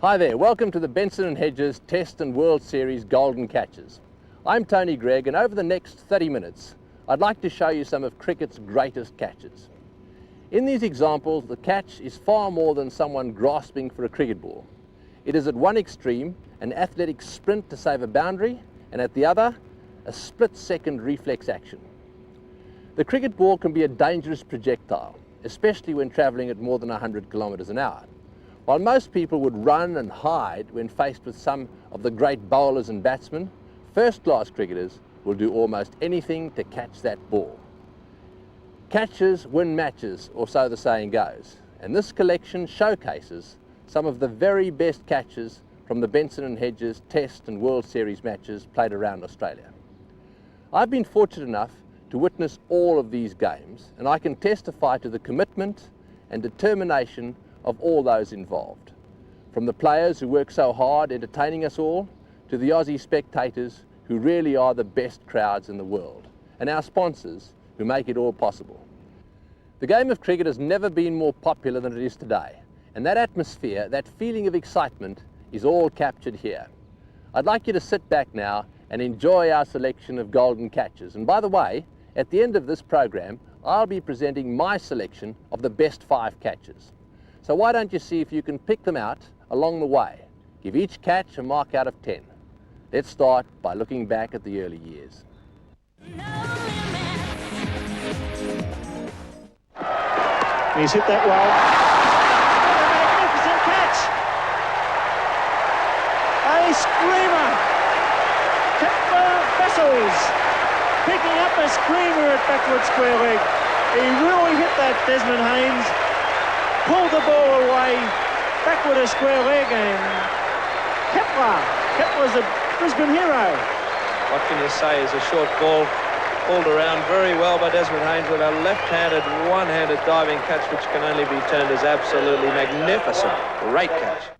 Hi there, welcome to the Benson and Hedges Test and World Series Golden Catches. I'm Tony Greig, and over the next 30 minutes, I'd like to show you some of cricket's greatest catches. In these examples, the catch is far more than someone grasping for a cricket ball. It is at one extreme, an athletic sprint to save a boundary, and at the other, a split-second reflex action. The cricket ball can be a dangerous projectile, especially when travelling at more than 100 kilometres an hour. While most people would run and hide when faced with some of the great bowlers and batsmen, first-class cricketers will do almost anything to catch that ball. Catches win matches, or so the saying goes, and this collection showcases some of the very best catches from the Benson and Hedges Test and World Series matches played around Australia. I've been fortunate enough to witness all of these games, and I can testify to the commitment and determination of all those involved. From the players who work so hard entertaining us all, to the Aussie spectators who really are the best crowds in the world, and our sponsors who make it all possible. The game of cricket has never been more popular than it is today, and that atmosphere, that feeling of excitement, is all captured here. I'd like you to sit back now and enjoy our selection of golden catches. And by the way, at the end of this program, I'll be presenting my selection of the best 5 catches. So why don't you see if you can pick them out along the way? Give each catch a mark out of 10. Let's start by looking back at the early years. He's hit that well. What a magnificent catch! A screamer! Kepler Vessels picking up a screamer at backward square leg. He really hit that Desmond Haynes. Pulled the ball away, backward a square leg, and Kepler's a Brisbane hero. What can you say is a short ball pulled around very well by Desmond Haynes with a left-handed, one-handed diving catch which can only be termed as absolutely magnificent. Great catch.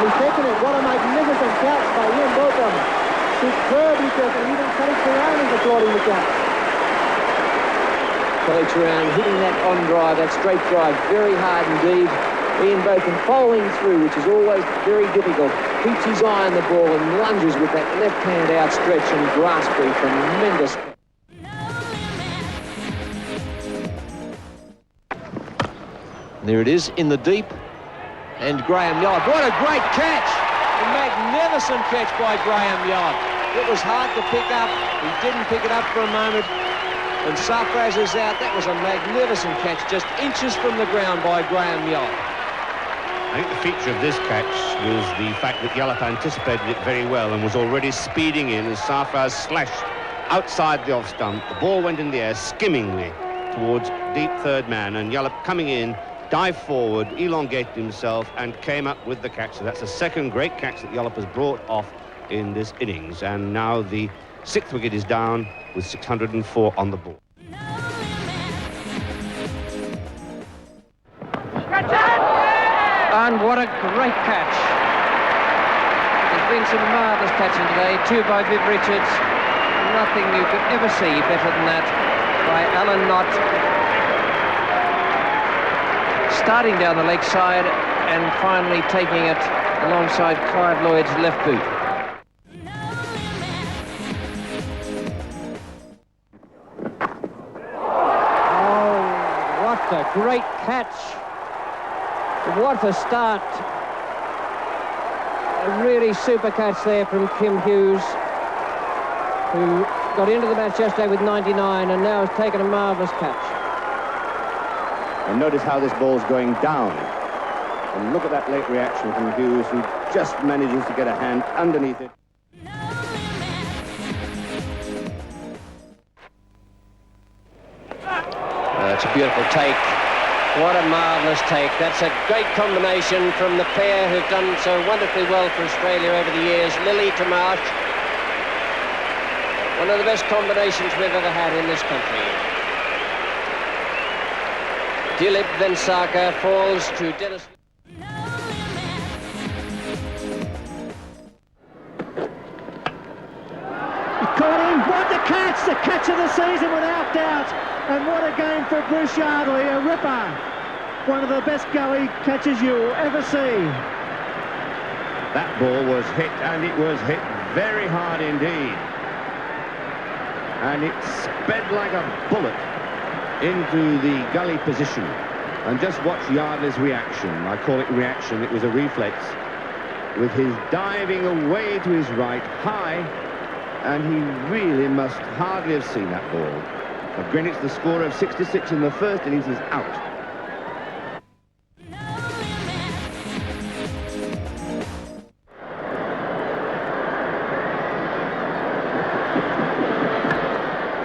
He's taken it. What a magnificent catch by Ian Botham. Superbly taken, even Felix around is applauding the catch. Felix around hitting that on drive, that straight drive, very hard indeed. Ian Botham bowling through, which is always very difficult. Keeps his eye on the ball and lunges with that left hand outstretched and grasps a tremendous. There it is in the deep, and Graham Yallop. What a great catch! A magnificent catch by Graham Yallop. It was hard to pick up. He didn't pick it up for a moment. And Sarfraz is out. That was a magnificent catch, just inches from the ground by Graham Yallop. I think the feature of this catch was the fact that Yallop anticipated it very well and was already speeding in as Sarfraz slashed outside the off stump. The ball went in the air skimmingly towards deep third man, and Yallop coming in, dived forward, elongated himself, and came up with the catch. So that's the second great catch that Yallop has brought off in this innings. And now the 6th wicket is down with 604 on the board. And what a great catch. There's been some marvellous catching today, 2 by Viv Richards. Nothing you could ever see better than that by Alan Knott. Starting down the leg side and finally taking it alongside Clive Lloyd's left boot. Oh, what a great catch. What a start. A really super catch there from Kim Hughes, who got into the match yesterday with 99 and now has taken a marvellous catch. And notice how this ball's going down. And look at that late reaction from Hughes, who just manages to get a hand underneath it. That's a beautiful take. What a marvellous take. That's a great combination from the pair who've done so wonderfully well for Australia over the years. Lily to Marsh. One of the best combinations we've ever had in this country. Dilip Vensarkar falls to Dennis. He caught him. What a catch! It's the catch of the season without doubt. And what a game for Bruce Yardley, a ripper. One of the best gully catches you'll ever see. That ball was hit, and it was hit very hard indeed. And it sped like a bullet into the gully position. And just watch Yardley's reaction. I call it reaction, it was a reflex. With his diving away to his right, high, and he really must hardly have seen that ball. For Greenwich, the score of 66 in the first innings is out.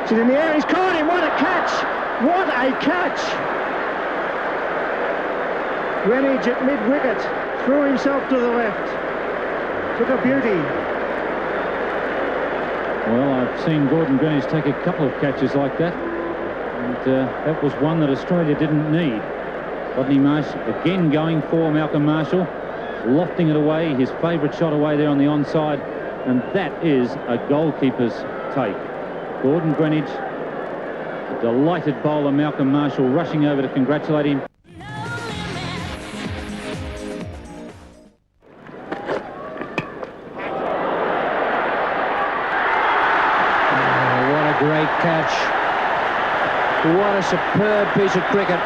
She's in the air, he's caught him, what a catch! What a catch! Greenwich at mid-wicket, threw himself to the left. Took a beauty. Well, I've seen Gordon Greenwich take a couple of catches like that, and that was one that Australia didn't need. Rodney Marsh again going for Malcolm Marshall, lofting it away, his favourite shot away there on the onside, and that is a goalkeeper's take. Gordon Greenwich, a delighted bowler, Malcolm Marshall, rushing over to congratulate him. Great catch. What a superb piece of cricket.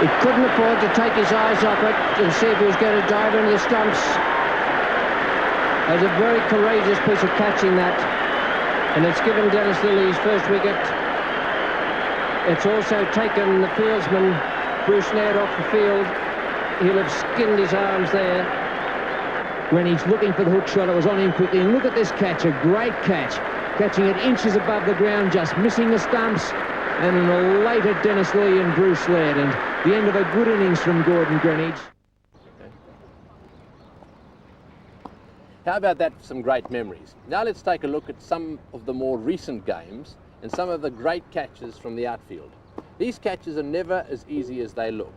He couldn't afford to take his eyes off it and see if he was going to dive into the stumps. It was a very courageous piece of catching that, and it's given Dennis Lilly his first wicket. It's also taken the fieldsman Bruce Naird off the field. He'll have skinned his arms there. When he's looking for the hook shot, it was on him quickly. And look at this catch, a great catch. Catching it inches above the ground, just missing the stumps, and an elated Dennis Lee and Bruce Laird, and the end of a good innings from Gordon Greenwich. How about that for some great memories? Now let's take a look at some of the more recent games and some of the great catches from the outfield. These catches are never as easy as they look.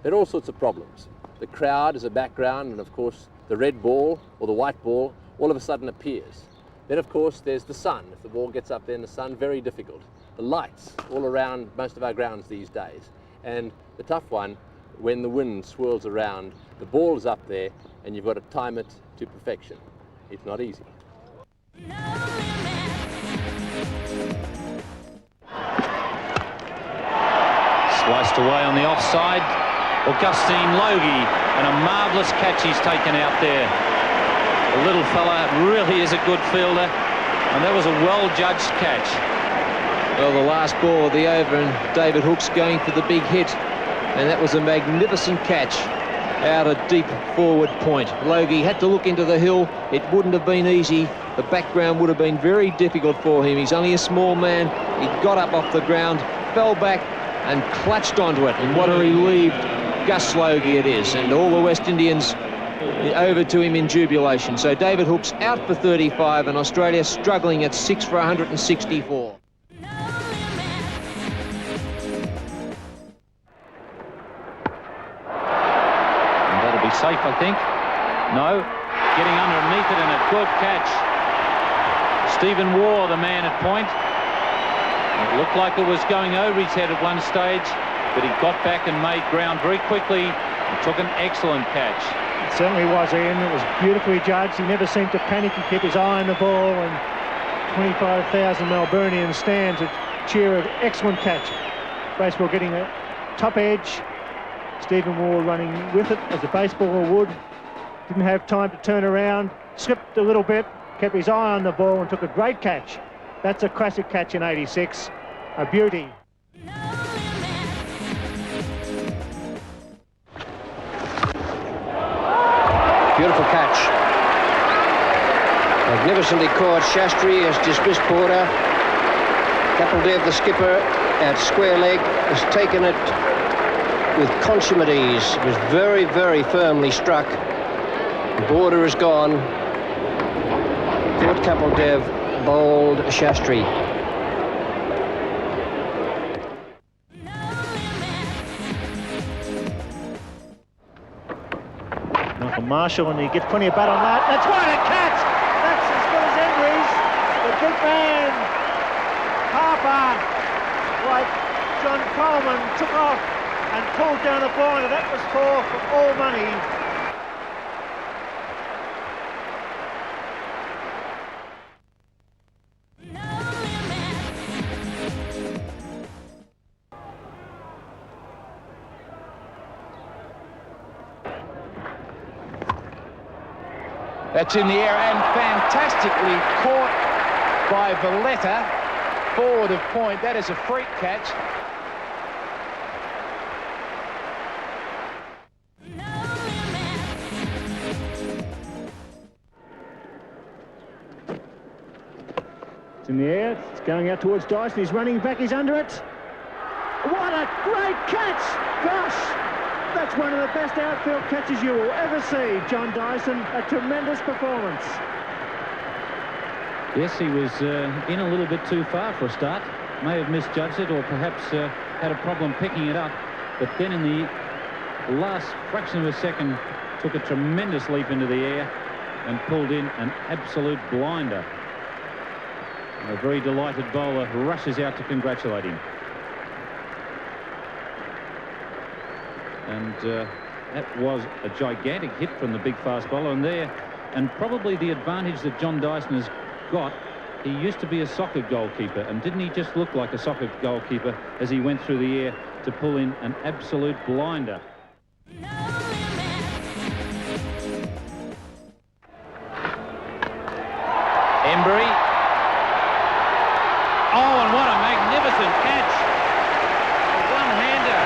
There are all sorts of problems. The crowd is a background, and of course the red ball or the white ball all of a sudden appears. Then, of course, there's the sun. If the ball gets up there in the sun, very difficult. The lights all around most of our grounds these days. And the tough one, when the wind swirls around, the ball is up there and you've got to time it to perfection. It's not easy. Sliced away on the offside. Augustine Logie, and a marvellous catch he's taken out there. The little fella really is a good fielder, and that was a well-judged catch. Well, the last ball of the over, and David Hookes going for the big hit, and that was a magnificent catch out a deep forward point. Logie had to look into the hill. It wouldn't have been easy. The background would have been very difficult for him. He's only a small man. He got up off the ground, fell back, and clutched onto it. And what a relieved Gus Logie it is, and all the West Indians over to him in jubilation. So David Hookes out for 35, and Australia struggling at 6 for 164. And that'll be safe, I think. No, getting underneath it, and a good catch. Stephen Waugh, the man at point. It looked like it was going over his head at one stage, but he got back and made ground very quickly and took an excellent catch. It certainly was, Ian. It was beautifully judged. He never seemed to panic. He kept his eye on the ball, and 25,000 Melburnians stand to cheer an excellent catch. Baseball getting a top edge. Stephen Waugh running with it as a baseballer would. Didn't have time to turn around. Slipped a little bit, kept his eye on the ball and took a great catch. That's a classic catch in 86. A beauty. Beautiful catch. Magnificently caught. Shastri has dismissed Porter. Kapildev, the skipper, at square leg, has taken it with consummate ease. It was very, very firmly struck. The border is gone. Caught Kapildev, bowled Shastri. Malcolm Marshall, and he gets plenty of bat on that. That's what a catch! That's as good as Andrews. The big man far. Like John Coleman took off and pulled down a blinder. That was for all money. That's in the air and fantastically caught by Valletta, forward of point. That is a freak catch. It's in the air, it's going out towards Dyson, he's running back, he's under it. What a great catch! Gosh! That's one of the best outfield catches you will ever see, John Dyson. A tremendous performance. Yes, he was in a little bit too far for a start. May have misjudged it or perhaps had a problem picking it up. But then in the last fraction of a second, took a tremendous leap into the air and pulled in an absolute blinder. A very delighted bowler rushes out to congratulate him. And that was a gigantic hit from the big fast bowler. And probably the advantage that John Dyson has got, he used to be a soccer goalkeeper, and didn't he just look like a soccer goalkeeper as he went through the air to pull in an absolute blinder? Embry. Oh, and what a magnificent catch. One-hander.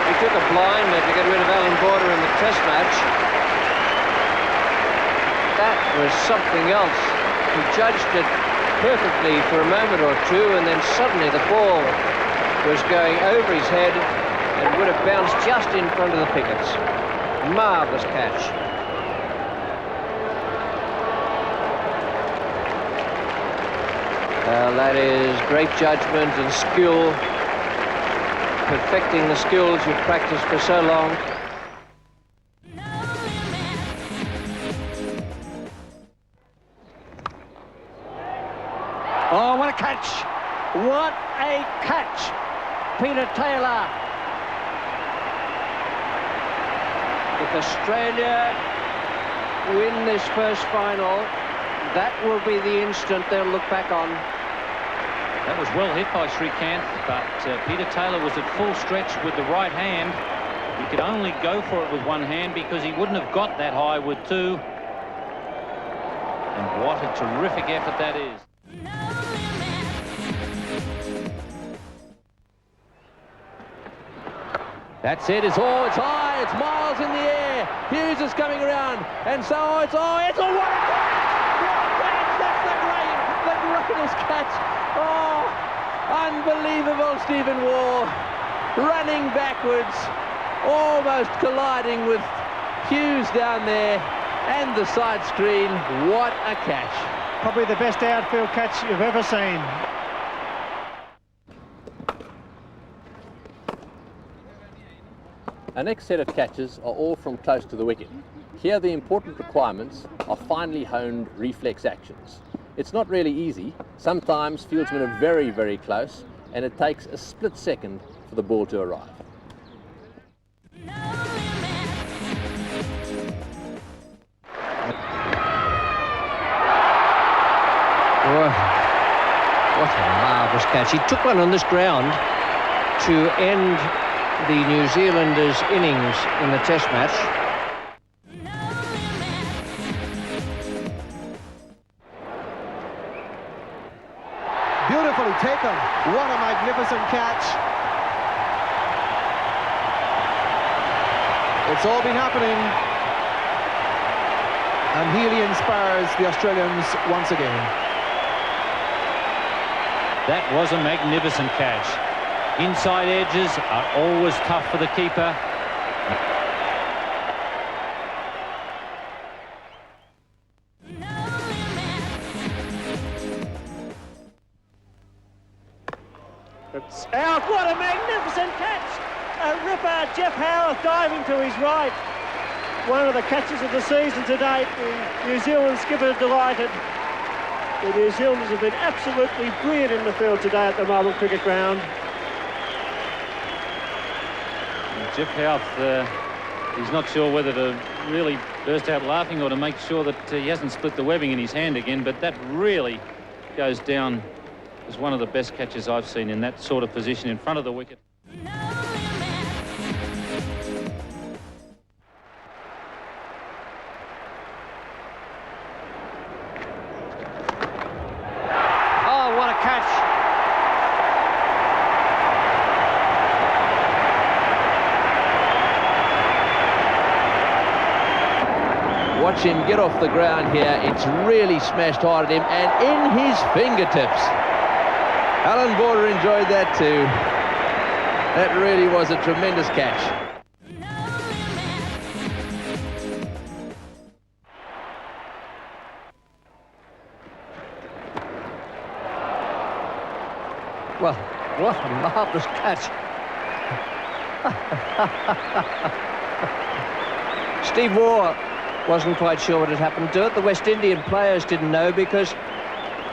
He took a blinder to get rid of Alan Border in the Test match. That was something else. He judged it perfectly for a moment or two, and then suddenly the ball was going over his head and would have bounced just in front of the pickets. Marvellous catch. Well, that is great judgment and skill, perfecting the skills you've practiced for so long. Oh, what a catch! What a catch! Peter Taylor. If Australia win this first final, that will be the instant they'll look back on. That was well hit by Srikanth, but Peter Taylor was at full stretch with the right hand. He could only go for it with one hand because he wouldn't have got that high with two. And what a terrific effort that is. That's it, it's high, it's miles in the air. Hughes is coming around, and so it's a what a catch! That's the greatest catch. Oh, unbelievable, Stephen Waugh, running backwards, almost colliding with Hughes down there, and the side screen. What a catch. Probably the best outfield catch you've ever seen. Our next set of catches are all from close to the wicket. Here the important requirements are finely honed reflex actions. It's not really easy. Sometimes fieldsmen are very, very close, and it takes a split second for the ball to arrive. What a marvellous catch. He took one on this ground to end the New Zealanders' innings in the Test match. Beautifully taken. What a magnificent catch. It's all been happening. And Healy inspires the Australians once again. That was a magnificent catch. Inside edges are always tough for the keeper. It's out. What a magnificent catch! A ripper. Jeff Howarth diving to his right. one of the catches of the season to date. The New Zealand skipper delighted. The New Zealanders have been absolutely brilliant in the field today at the Marble Cricket Ground. Jeff Houth, he's not sure whether to really burst out laughing or to make sure that he hasn't split the webbing in his hand again, but that really goes down as one of the best catches I've seen in that sort of position in front of the wicket. Oh, what a catch. Watch him get off the ground here. It's really smashed hard at him and in his fingertips. Alan Border enjoyed that too. That really was a tremendous catch. Well, what a marvellous catch. Steve Waugh wasn't quite sure what had happened to it. The West Indian players didn't know because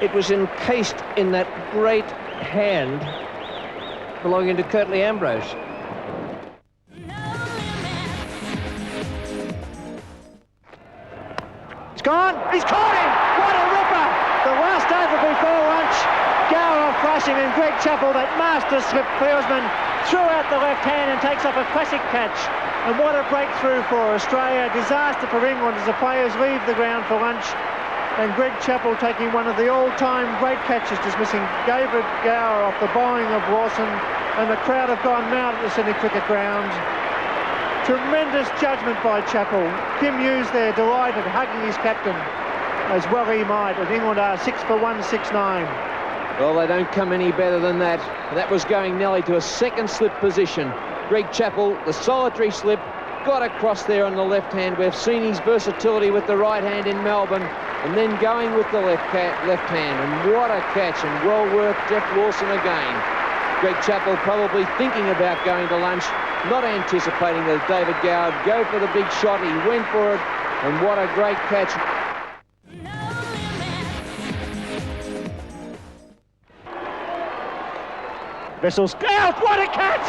it was encased in that great hand belonging to Curtly Ambrose. It's gone! He's caught him! What a ripper! The last over before lunch. Gower flashing and Greg Chappell, that master slip fieldsman, threw out the left hand and takes off a classic catch. And what a breakthrough for Australia. Disaster for England as the players leave the ground for lunch. And Greg Chappell taking one of the all-time great catches, dismissing David Gower off the bowling of Lawson. And the crowd have gone mad at the Sydney Cricket Ground. Tremendous judgment by Chappell. Kim Hughes there, delighted, hugging his captain, as well he might, as England are 6 for 169. Well, they don't come any better than that. That was going nearly to a second slip position. Greg Chappell, the solitary slip, got across there on the left hand. We've seen his versatility with the right hand in Melbourne, and then going with the left hand. And what a catch, and well worth Jeff Lawson again. Greg Chappell probably thinking about going to lunch, not anticipating that David Gower would go for the big shot. He went for it, and what a great catch. Vessels out, what a catch!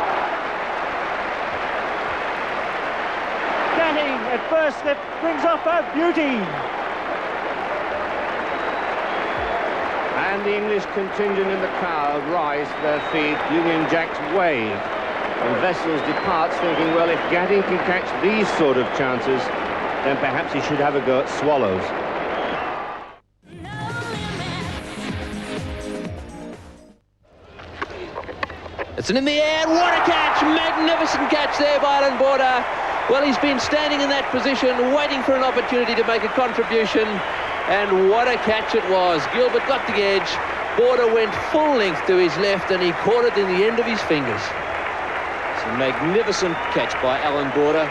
Gatting at first slip brings off a beauty. And the English contingent in the crowd rise to their feet. Union Jacks wave. And Vessels departs thinking, well, if Gatting can catch these sort of chances, then perhaps he should have a go at Swallows. It's an in the air, what a catch, magnificent catch there by Alan Border. Well, he's been standing in that position, waiting for an opportunity to make a contribution, and what a catch it was. Gilbert got the edge, Border went full length to his left, and he caught it in the end of his fingers. It's a magnificent catch by Alan Border.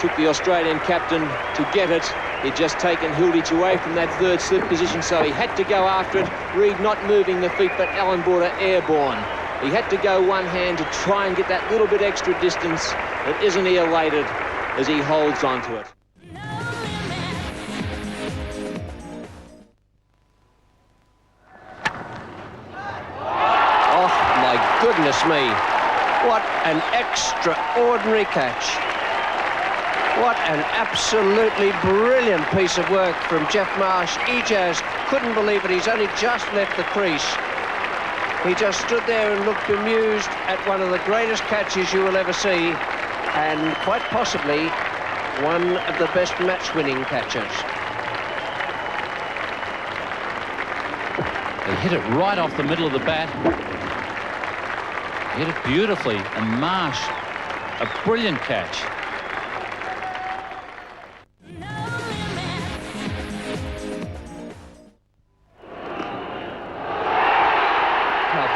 Took the Australian captain to get it. He'd just taken Hilditch away from that third slip position, so he had to go after it. Reid not moving the feet, but Alan Border airborne. He had to go one hand to try and get that little bit extra distance that isn't elated as he holds onto it. Oh, my goodness me. What an extraordinary catch. What an absolutely brilliant piece of work from Jeff Marsh. He just couldn't believe it. He's only just left the crease. He just stood there and looked bemused at one of the greatest catches you will ever see, and quite possibly one of the best match-winning catches. He hit it right off the middle of the bat. He hit it beautifully, and Marsh, a brilliant catch.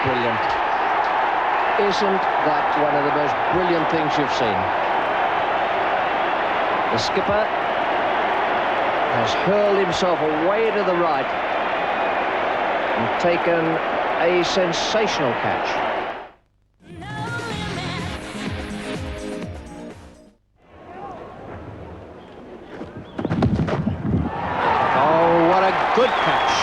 Brilliant. Isn't that one of the most brilliant things you've seen? The skipper has hurled himself away to the right and taken a sensational catch. Good catch.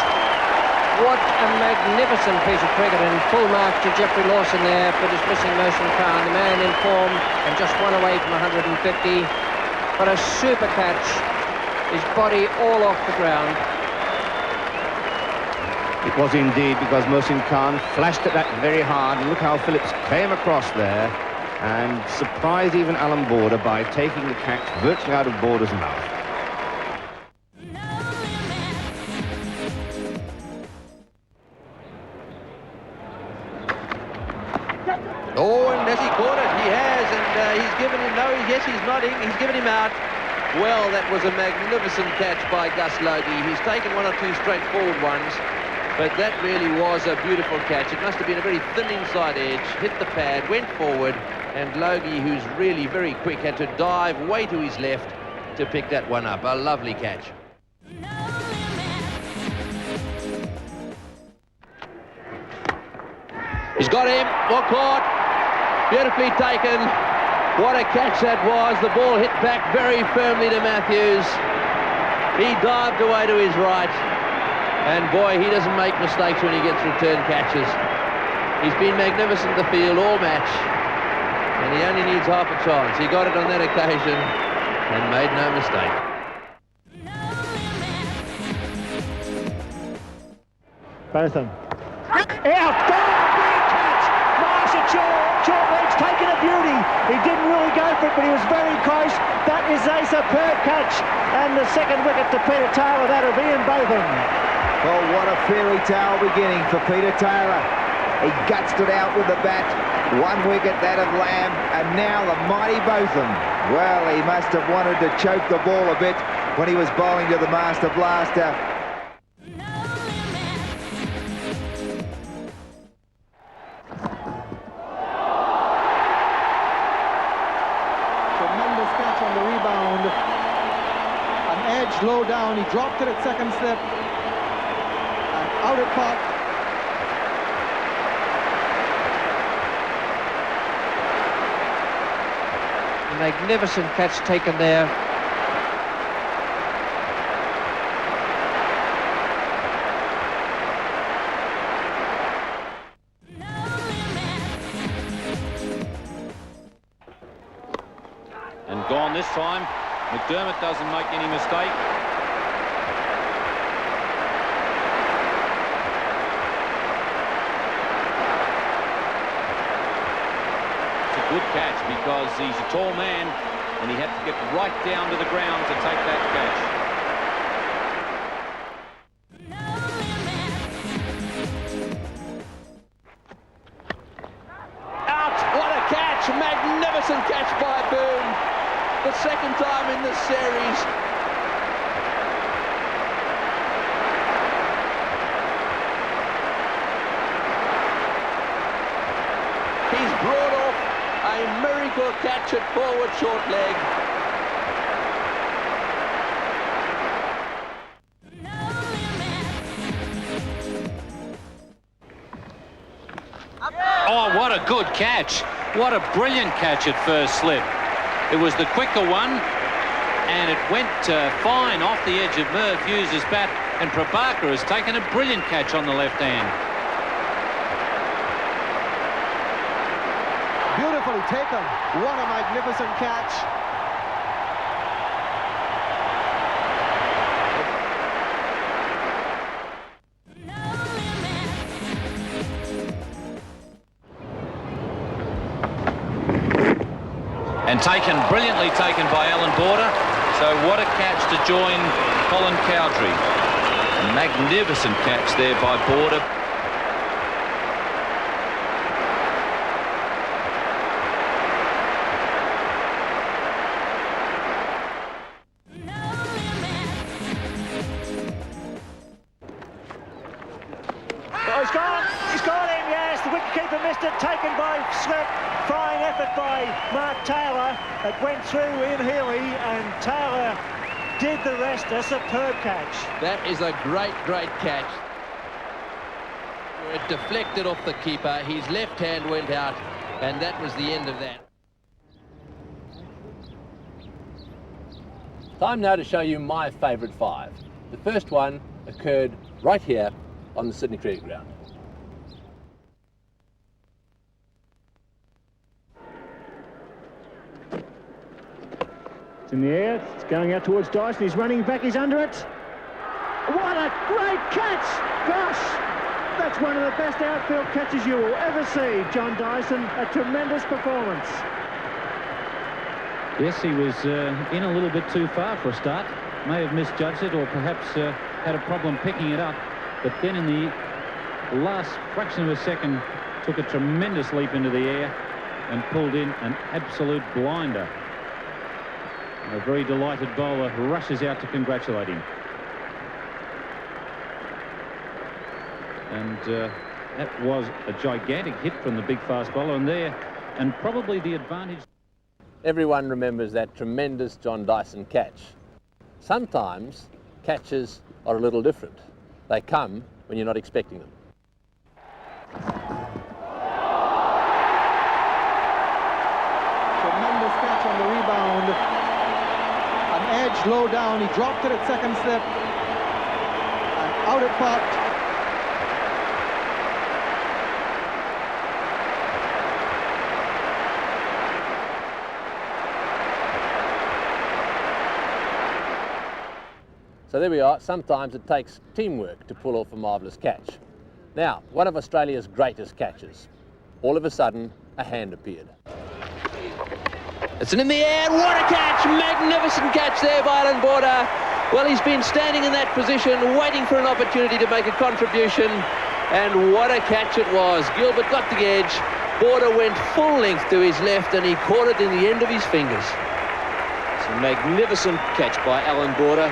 What a magnificent piece of cricket, and full marks to Jeffrey Lawson there for dismissing Mohsin Khan, the man in form and just one away from 150. But a super catch, his body all off the ground. It was indeed, because Mohsin Khan flashed at that very hard. Look how Phillips came across there and surprised even Alan Border by taking the catch virtually out of Border's mouth. Oh, and has he caught it? He has, and he's given him, no, yes, he's nodding, he's given him out. Well, that was a magnificent catch by Gus Logie. He's taken one or two straightforward ones, but that really was a beautiful catch. It must have been a very thin inside edge, hit the pad, went forward, and Logie, who's really very quick, had to dive way to his left to pick that one up. A lovely catch. He's got him, well caught, beautifully taken. What a catch that was. The ball hit back very firmly to Matthews. He dived away to his right. And boy, he doesn't make mistakes when he gets return catches. He's been magnificent in the field all match. And he only needs half a chance. He got it on that occasion and made no mistake. Botham. Out! Great catch! Short legs taking a beauty. He didn't really go for it, but he was very close. That is a superb catch. And the second wicket to Peter Taylor, that of Ian Botham. Well, what a fairy tale beginning for Peter Taylor. He gutsed it out with the bat. One wicket, that of Lamb, and now the mighty Botham. Well, he must have wanted to choke the ball a bit when he was bowling to the master blaster. Tremendous catch on the rebound. An edge low down. He dropped it at second slip. And out it popped. Magnificent catch taken there. And gone this time. McDermott doesn't make any mistake. Good catch, because he's a tall man and he had to get right down to the ground to take that catch. Out! What a catch! Magnificent catch by Boone. The second time in this series. He's brought off a miracle catch at forward short leg. Oh, what a good catch. What a brilliant catch at first slip. It was the quicker one, and it went fine off the edge of Merv Hughes' bat, and Prabhakar has taken a brilliant catch on the left hand. Beautifully taken. What a magnificent catch. And taken, brilliantly taken by Alan Border. So what a catch to join Colin Cowdrey. A magnificent catch there by Border. He's got him, yes. The wicketkeeper missed it, taken by slip. Fine effort by Mark Taylor. It went through Ian Healy, and Taylor did the rest. A superb catch. That is a great, great catch. It deflected off the keeper. His left hand went out, and that was the end of that. Time now to show you my favourite five. The first one occurred right here on the Sydney Cricket Ground. It's in the air, it's going out towards Dyson, he's running back, he's under it. What a great catch! Gosh, that's one of the best outfield catches you will ever see, John Dyson. A tremendous performance. Yes, he was in a little bit too far for a start. May have misjudged it or perhaps had a problem picking it up. But then in the last fraction of a second, took a tremendous leap into the air and pulled in an absolute blinder. A very delighted bowler rushes out to congratulate him. And that was a gigantic hit from the big fast bowler, and probably the advantage. Everyone remembers that tremendous John Dyson catch. Sometimes catches are a little different. They come when you're not expecting them. Tremendous catch on the rebound. An edge low down, he dropped it at second slip. And out it popped. So there we are. Sometimes it takes teamwork to pull off a marvellous catch. Now, one of Australia's greatest catches. All of a sudden, a hand appeared. It's in the air. What a catch! Magnificent catch there by Alan Border. Well, he's been standing in that position, waiting for an opportunity to make a contribution. And what a catch it was. Gilbert got the edge. Border went full length to his left, and he caught it in the end of his fingers. It's a magnificent catch by Alan Border.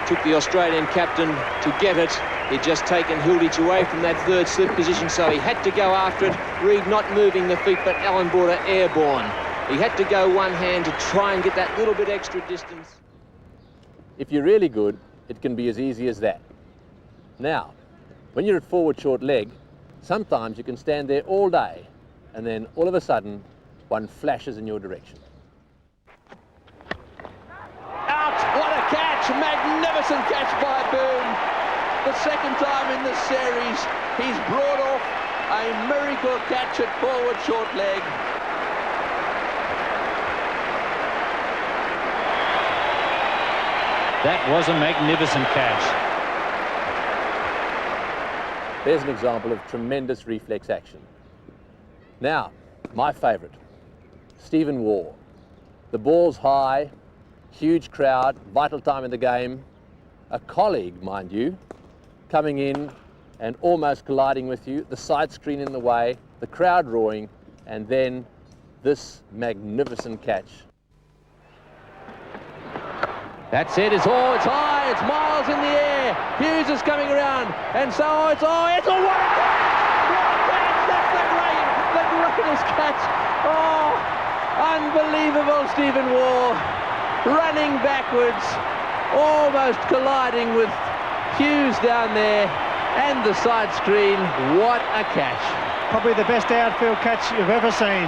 Took the Australian captain to get it. He'd just taken Hilditch away from that third slip position, so he had to go after it. Reid not moving the feet, but Alan Border airborne. He had to go one hand to try and get that little bit extra distance. If you're really good, it can be as easy as that. Now, when you're at forward short leg, sometimes you can stand there all day, and then all of a sudden, one flashes in your direction. What a catch! Magnificent catch by Boone. The second time in the series, he's brought off a miracle catch at forward short leg. That was a magnificent catch. There's an example of tremendous reflex action. Now, my favourite, Stephen Waugh. The ball's high, huge crowd, vital time in the game. A colleague, mind you, coming in and almost colliding with you, the side screen in the way, the crowd roaring, and then this magnificent catch. That's it, it's high, it's miles in the air. Hughes is coming around, and so it's a what a catch! That's the greatest catch. Oh, unbelievable, Stephen Waugh, running backwards, almost colliding with Hughes down there, and the side screen. What a catch. Probably the best outfield catch you've ever seen.